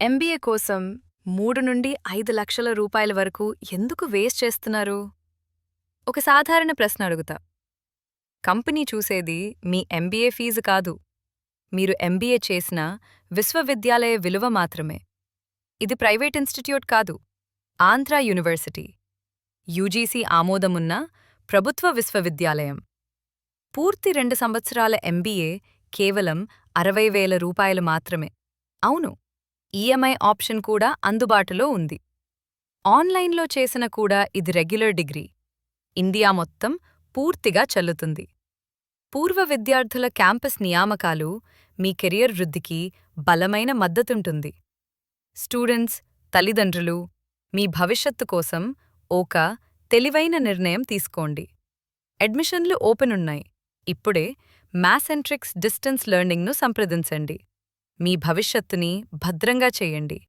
MBA కోసం 3 నుండి 5 లక్షల రూపాయల వరకు ఎందుకు వేస్ట్ చేస్తున్నారు? ఒక సాధారణ ప్రశ్న అడుగుతా. కంపెనీ చూసేది మీ ఎంబీఏ ఫీజు కాదు. మీరు ఎంబీఏ చేసిన విశ్వవిద్యాలయ విలువ మాత్రమే. ఇది ప్రైవేట్ ఇన్స్టిట్యూట్ కాదు. ఆంధ్రా యూనివర్సిటీ. యూజీసీ ఆమోదమున్న ప్రభుత్వ విశ్వవిద్యాలయం. పూర్తి 2 సంవత్సరాల ఎంబీఏ కేవలం 60,000 రూపాయలు మాత్రమే. అవును, ఈఎంఐ ఆప్షన్ కూడా అందుబాటులో ఉంది. ఆన్లైన్లో చేసిన కూడా ఇది రెగ్యులర్ డిగ్రీ. ఇండియా మొత్తం పూర్తిగా చెల్లుతుంది. పూర్వ విద్యార్థుల క్యాంపస్ నియామకాలు మీ కెరియర్ వృద్ధికి బలమైన మద్దతుంటుంది. స్టూడెంట్స్, తల్లిదండ్రులు, మీ భవిష్యత్తు కోసం ఒక తెలివైన నిర్ణయం తీసుకోండి. అడ్మిషన్లు ఓపెనున్నాయి. ఇప్పుడే మ్యాథ్సెంట్రిక్స్ డిస్టెన్స్ లెర్నింగ్ను సంప్రదించండి. మీ భవిష్యత్తుని భద్రంగా చేయండి.